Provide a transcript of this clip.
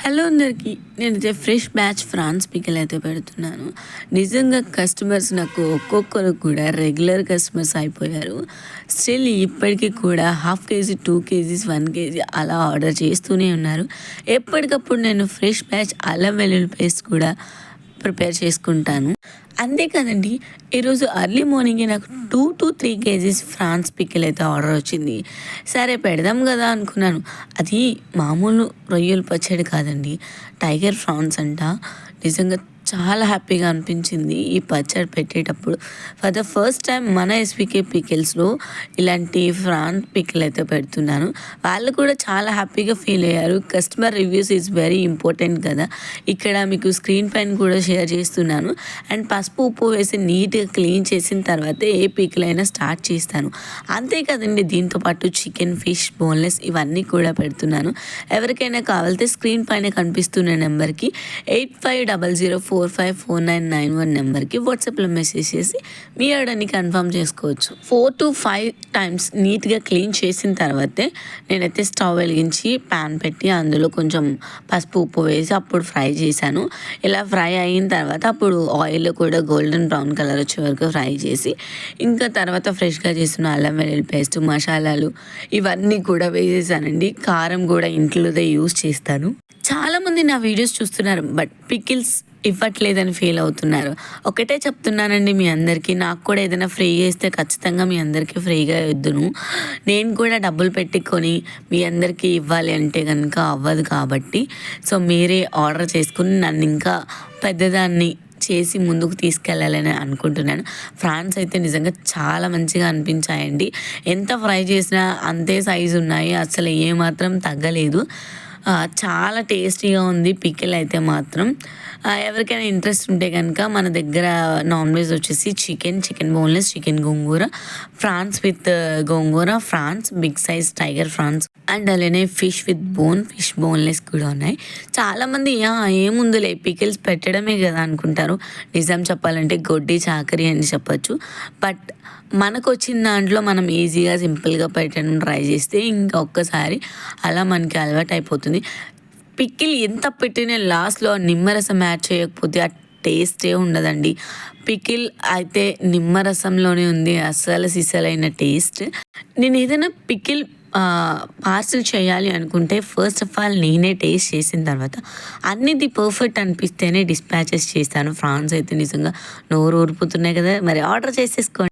Hello అందరికీ, నేనైతే fresh batch France pickle అయితే పెడుతున్నాను. నిజంగా కస్టమర్స్ నాకు ఒక్కొక్కరు కూడా రెగ్యులర్ కస్టమర్స్ అయిపోయారు. స్టిల్ ఇప్పటికీ కూడా 1/2 kg 2 kgs 1 kg అలా ఆర్డర్ చేస్తూనే ఉన్నారు. ఎప్పటికప్పుడు నేను ఫ్రెష్ బ్యాచ్ అల్లం వెల్లుల్లి పేస్ట్ కూడా ప్రిపేర్ చేసుకుంటాను. అంతే కదండి, ఈరోజు ఎర్లీ మార్నింగే నాకు 2 to 3 kgs ఫ్రాన్స్ పికిల్ అయితే ఆర్డర్ వచ్చింది. సరే పెడదాం కదా అనుకున్నాను. అది మామూలు రొయ్యల పచ్చడి కాదండి, టైగర్ ఫ్రాన్స్ అంట. నిజంగా చాలా హ్యాపీగా అనిపించింది ఈ పచ్చడి పెట్టేటప్పుడు. ఫర్ ద ఫస్ట్ టైం మన ఎస్వికే పికిల్స్లో ఇలాంటి ఫ్రాన్స్ పికిల్ అయితే పెడుతున్నాను. వాళ్ళు కూడా చాలా హ్యాపీగా ఫీల్ అయ్యారు. Customer reviews is very important కదా. ఇక్కడ మీకు స్క్రీన్ పైన కూడా షేర్ చేస్తున్నాను. అండ్ పసుపు ఉప్పు వేసి నీట్గా క్లీన్ చేసిన తర్వాత ఏ పికిల్ అయినా స్టార్ట్ చేస్తాను. అంతే కదండి, దీంతోపాటు చికెన్, ఫిష్, బోన్లెస్ ఇవన్నీ కూడా పెడుతున్నాను. ఎవరికైనా కావాలితే స్క్రీన్ పైన కనిపిస్తున్న నెంబర్కి 8500454991 నెంబర్కి వాట్సాప్లో మెసేజ్ చేసి మీ ఆర్డర్ని కన్ఫర్మ్ చేసుకోవచ్చు. 4 to 5 టైమ్స్ నీట్గా క్లీన్ చేసిన తర్వాతే నేనైతే స్టవ్ వెలిగించి ప్యాన్ పెట్టి అందులో కొంచెం పసుపు ఉప్పు వేసి అప్పుడు ఫ్రై చేశాను. ఇలా ఫ్రై అయిన తర్వాత అప్పుడు ఆయిల్ కూడా గోల్డెన్ బ్రౌన్ కలర్ వచ్చే వరకు ఫ్రై చేసి ఇంకా తర్వాత ఫ్రెష్గా చేసిన అల్లం వెల్లుల్లి పేస్ట్, మసాలాలు ఇవన్నీ కూడా వేసేసానండి. కారం కూడా ఇంట్లోదే యూస్ చేస్తాను. చాలామంది నా వీడియోస్ చూస్తున్నారు, బట్ పికిల్స్ ఇవ్వట్లేదని ఫీల్ అవుతున్నారు. ఒకటే చెప్తున్నానండి మీ అందరికీ, నాకు కూడా ఏదైనా ఫ్రీగా ఇస్తే ఖచ్చితంగా మీ అందరికీ ఫ్రీగా ఇద్దును. నేను కూడా డబ్బులు పెట్టుకొని మీ అందరికీ ఇవ్వాలి అంటే కనుక అవ్వదు. కాబట్టి సో మీరే ఆర్డర్ చేసుకుని నన్ను ఇంకా పెద్దదాన్ని చేసి ముందుకు తీసుకెళ్ళాలని అనుకుంటున్నాను. ఫ్రాన్స్ అయితే నిజంగా చాలా మంచిగా అనిపించాయండి. ఎంత ఫ్రై చేసినా అంతే సైజు ఉన్నాయి, అసలు ఏమాత్రం తగ్గలేదు. చాలా టేస్టీగా ఉంది పికిల్ అయితే మాత్రం. ఎవరికైనా ఇంట్రెస్ట్ ఉంటే కనుక మన దగ్గర నాన్ వెజ్ వచ్చేసి chicken boneless, chicken gongura, prawns with gongura, prawns big size tiger prawns and అలానే ఫిష్ విత్ ఫిష్ బోన్లెస్ కూడా ఉన్నాయి. చాలామంది ఏముందులే పికిల్స్ పెట్టడమే కదా అనుకుంటారు. నిజం చెప్పాలంటే గొడ్డి చాకరీ అని చెప్పచ్చు. బట్ మనకు వచ్చిన దాంట్లో మనం ఈజీగా సింపుల్గా పెట్టడం ట్రై చేస్తే ఇంకా ఒక్కసారి అలా మనకి అలవాటు అయిపోతుంది. పికిల్ ఎంత పెట్టినా లాస్ట్లో నిమ్మరసం యాడ్ చేయకపోతే ఆ టేస్టే ఉండదండి. పికిల్ అయితే నిమ్మరసంలోనే ఉంది అస్సలు సిసలైన టేస్ట్. నేను ఏదైనా పికిల్ పార్సల్ చేయాలి అనుకుంటే ఫస్ట్ ఆఫ్ ఆల్ నేనే టేస్ట్ చేసిన తర్వాత అన్నిది పర్ఫెక్ట్ అనిపిస్తేనే డిస్పాచెస్ చేస్తాను. ఫ్రాన్స్ అయితే నిజంగా నోరు ఊరిపోతున్నాయి కదా, మరి ఆర్డర్ చేసేసుకోండి.